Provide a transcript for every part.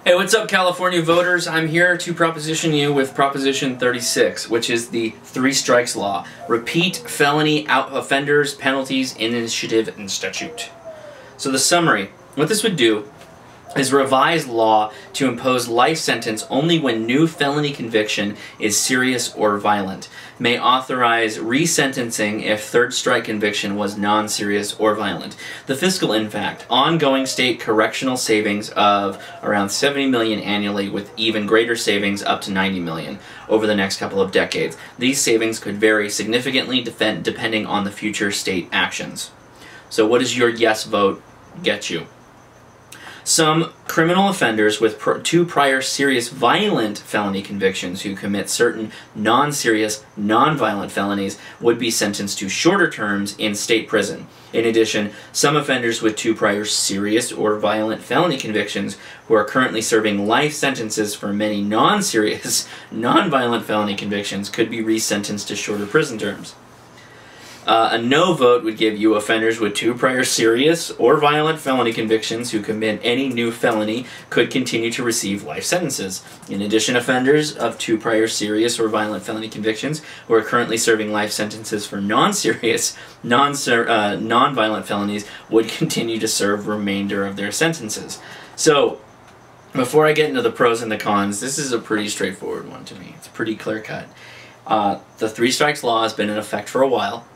Hey, what's up, California voters? I'm here to proposition you with Proposition 36, which is the three strikes law. Repeat felony offenders, penalties, initiative, and statute. So the summary, what this would do is revise law to impose life sentence only when new felony conviction is serious or violent. May authorize resentencing if third strike conviction was non-serious or violent. The fiscal impact, ongoing state correctional savings of around 70 million annually with even greater savings up to 90 million over the next couple of decades. These savings could vary significantly depending on the future state actions. So what does your yes vote get you? Some criminal offenders with two prior serious violent felony convictions who commit certain non-serious, non-violent felonies would be sentenced to shorter terms in state prison. In addition, some offenders with two prior serious or violent felony convictions who are currently serving life sentences for many non-serious, non-violent felony convictions could be resentenced to shorter prison terms. A no vote would give you offenders with two prior serious or violent felony convictions who commit any new felony could continue to receive life sentences. In addition, offenders of two prior serious or violent felony convictions who are currently serving life sentences for non-serious, non-violent felonies would continue to serve remainder of their sentences. So, before I get into the pros and the cons, this is a pretty straightforward one to me. It's pretty clear-cut. The three strikes law has been in effect for a while.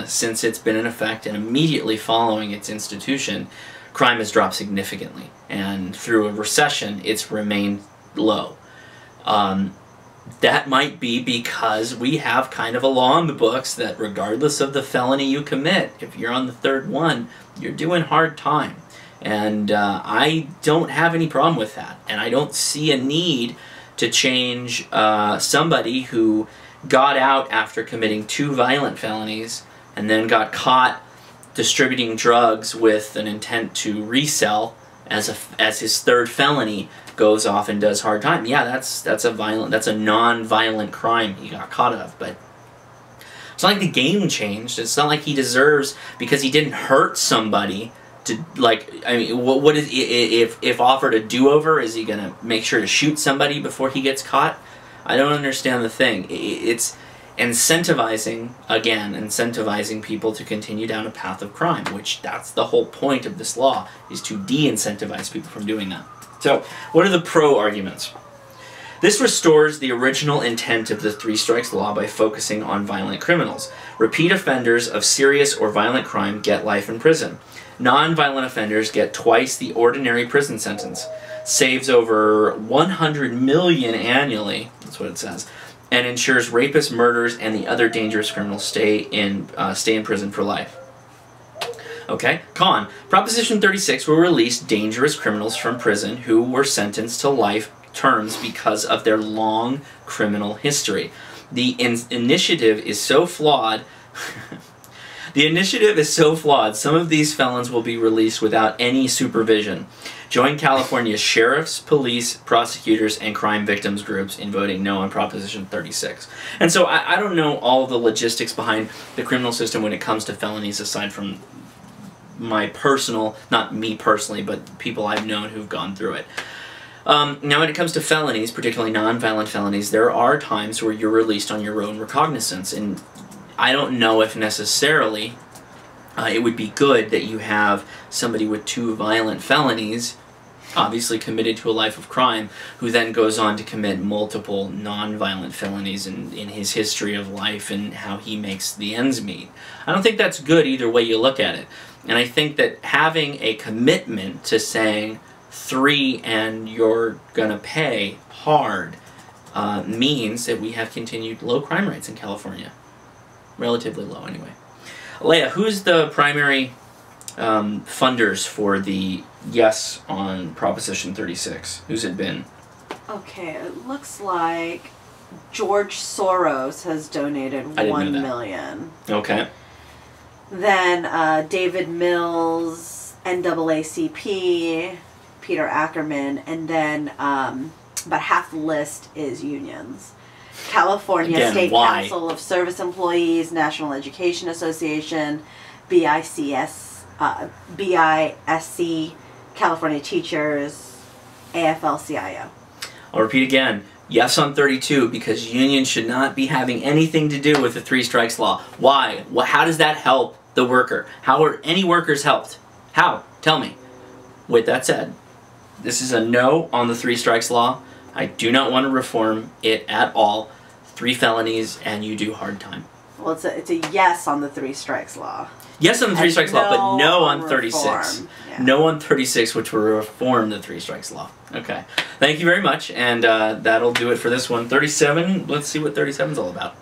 Since it's been in effect and immediately following its institution, crime has dropped significantly. And through a recession, it's remained low. That might be because we have kind of a law in the books that regardless of the felony you commit, if you're on the third one, you're doing hard time. And I don't have any problem with that. And I don't see a need to change somebody who got out after committing two violent felonies and then got caught distributing drugs with an intent to resell as his third felony goes off and does hard time. Yeah, that's a non-violent crime he got caught of, but it's not like the game changed. It's not like he deserves, because he didn't hurt somebody, to, like, I mean, what is, if offered a do-over, is he gonna make sure to shoot somebody before he gets caught? I don't understand the thing. It's incentivizing people to continue down a path of crime, which that's the whole point of this law, is to de-incentivize people from doing that. So, what are the pro arguments? This restores the original intent of the three strikes law by focusing on violent criminals. Repeat offenders of serious or violent crime get life in prison. Non-violent offenders get twice the ordinary prison sentence. Saves over 100 million annually, that's what it says, and ensures rapists, murderers, and the other dangerous criminals stay in prison for life. Okay, con. Proposition 36 will release dangerous criminals from prison who were sentenced to life terms because of their long criminal history. The initiative is so flawed. The initiative is so flawed, some of these felons will be released without any supervision. Join California's sheriffs, police, prosecutors, and crime victims groups in voting no on Proposition 36. And so I don't know all the logistics behind the criminal system when it comes to felonies, aside from my personal, not me personally, but people I've known who've gone through it. Now when it comes to felonies, particularly non-violent felonies, there are times where you're released on your own recognizance, and I don't know if necessarily it would be good that you have somebody with two violent felonies, obviously committed to a life of crime, who then goes on to commit multiple non-violent felonies in his history of life and how he makes the ends meet. I don't think that's good either way you look at it. And I think that having a commitment to saying 3 and you're gonna pay hard means that we have continued low crime rates in California. Relatively low, anyway. Leia, who's the primary funders for the yes on Proposition 36? Who's it been? Okay, it looks like George Soros has donated $1 million. Okay. Then David Mills, NAACP, Peter Ackerman, and then about half the list is unions. California State Council of Service Employees, National Education Association, BISC, California Teachers, AFL-CIO. I'll repeat again. Yes on 32, because unions should not be having anything to do with the 3 strikes law. Why? How does that help the worker? How are any workers helped? How? Tell me. With that said, this is a no on the 3 strikes law. I do not want to reform it at all. 3 felonies and you do hard time. Well, it's a yes on the 3 strikes law. Yes on the 3 strikes law, but no on 36. Yeah. No on 36, which will reform the 3 strikes law. Okay. Thank you very much, and that'll do it for this one. 37, let's see what 37's all about.